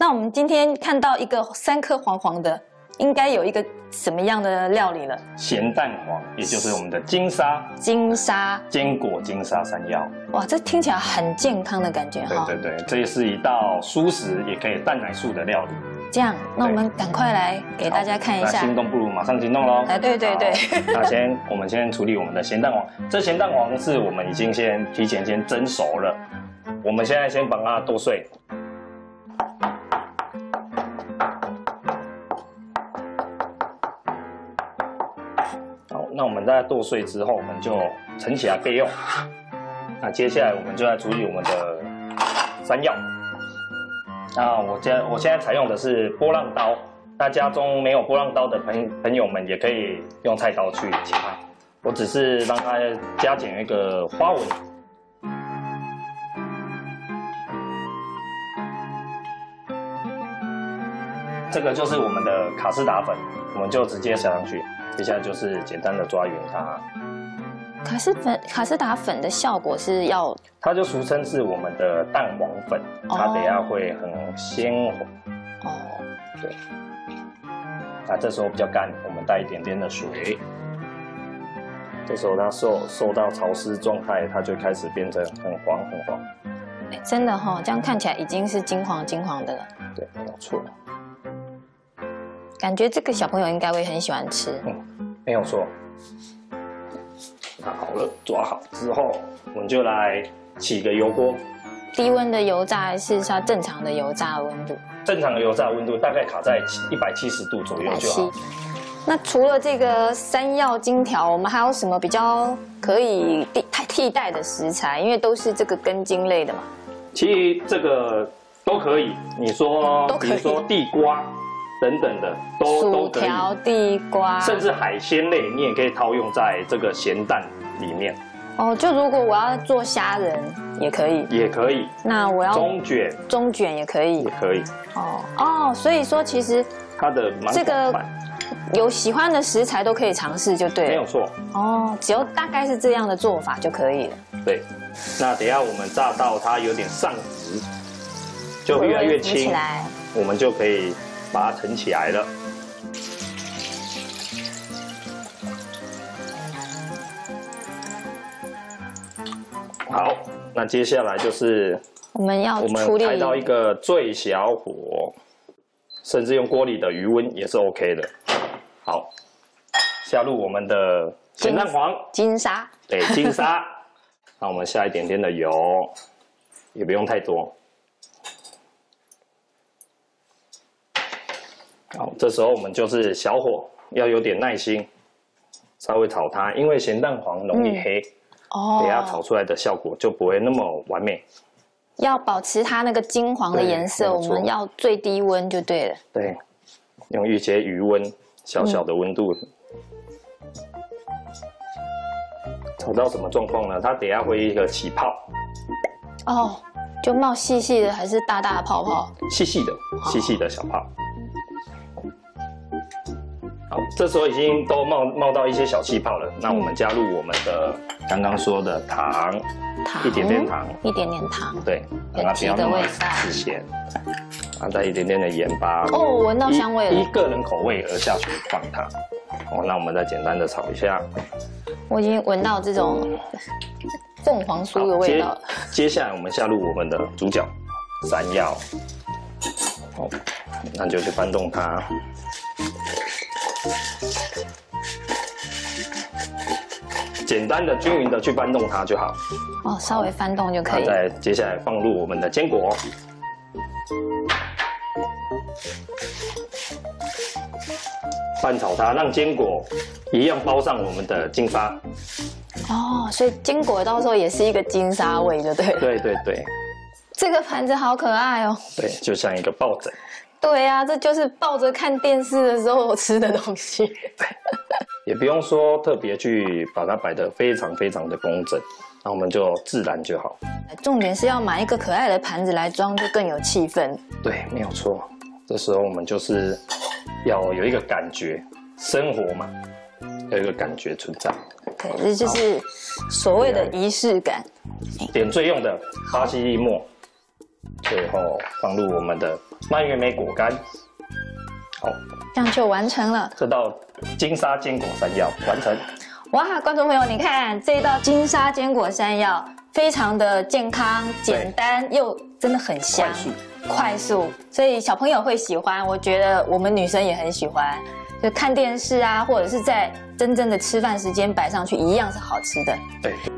那我们今天看到一个3颗黄黄的，应该有一个什么样的料理了？咸蛋黄，也就是我们的金沙。金沙坚果金沙山药。哇，这听起来很健康的感觉哈。对对对，这也是一道蔬食，也可以蛋奶素的料理。这样，那我们赶快来给大家看一下。那心动不如马上行动喽！哎，对对对。那我们先处理我们的咸蛋黄。这咸蛋黄是我们已经提前蒸熟了，我们现在先把它剁碎。好，那我们在剁碎之后，我们就盛起来备用。那接下来我们就来处理我们的山药。那我现在采用的是波浪刀，那家中没有波浪刀的朋友们也可以用菜刀去切它。我只是让它加减一个花纹。这个就是我们的卡士达粉，我们就直接撒上去。接下来就是简单的抓匀它。卡士达粉的效果是要，它就俗称是我们的蛋黄粉，它等一下会很鲜红。哦，对。那这时候比较干，我们带一点点的水。这时候它受到潮湿状态，它就开始变成很黄很黄。真的哈，这样看起来已经是金黄的了。对，没有错。感觉这个小朋友应该会很喜欢吃。没有错。那好了，抓好之后，我们就来起个油锅。低温的油炸还是它正常的油炸温度？正常的油炸温度大概卡在170度左右就好。那除了这个山药、金条，我们还有什么比较可以替代的食材？因为都是这个根茎类的嘛。其实这个都可以，你说，比如说地瓜等等的都可以。薯条、地瓜，甚至海鲜类，你也可以套用在这个咸蛋里面。哦，就如果我要做虾仁，也可以。也可以。那我要中卷也可以。也可以。哦，所以说其实它的这个有喜欢的食材都可以尝试，就对了。没有错。哦，只要大概是这样的做法就可以了。对。那等一下我们炸到它有点上直，就越来越轻，我们就可以把它盛起来了。好，那接下来就是我们开到一个最小火，甚至用锅里的余温也是 OK 的。好，下入我们的咸蛋黄、金沙，对，金沙。那我们下一点点的油，也不用太多。好，这时候我们就是小火，要有点耐心，稍微炒它，因为咸蛋黄容易黑。等下炒出来的效果就不会那么完美。要保持它那个金黄的颜色，我们要最低温就对了。对，用一些余温，小小的温度。炒到什么状况呢？它等下会一个起泡。哦，就冒细细的还是大大的泡泡？细细的小泡。好，这时候已经都冒到一些小气泡了。那我们加入我们的刚刚说的糖，一点点糖，对，让它不要那么死咸。然后再一点点的盐巴。哦，闻到香味了。依个人口味而下去放它。哦，那我们再简单的炒一下。我已经闻到这种凤凰酥的味道了。接下来我们下入我们的主角山药。哦，那就去翻动它。简单的、均匀的去翻动它就好。哦，稍微翻动就可以。再接下来放入我们的坚果，拌炒它，让坚果一样包上我们的金沙。哦，所以坚果到时候也是一个金沙味，就对了。对对对。这个盘子好可爱哦。对，就像一个抱枕。对啊，这就是抱着看电视的时候吃的东西。对。也不用说特别去把它摆得非常非常的工整，那我们就自然就好。重点是要买一个可爱的盘子来装，就更有气氛。对，没有错。这时候我们就是要有一个感觉，生活嘛，要有一个感觉存在。对，这就是所谓的仪式感。点缀用的巴西利末，最后放入我们的蔓越莓果干。好，这样就完成了。这道金沙坚果山药完成。哇，观众朋友，你看这一道金沙坚果山药，非常的健康、简单，又真的很香、快速，所以小朋友会喜欢。我觉得我们女生也很喜欢，就看电视啊，或者是在真正的吃饭时间摆上去，一样是好吃的。对。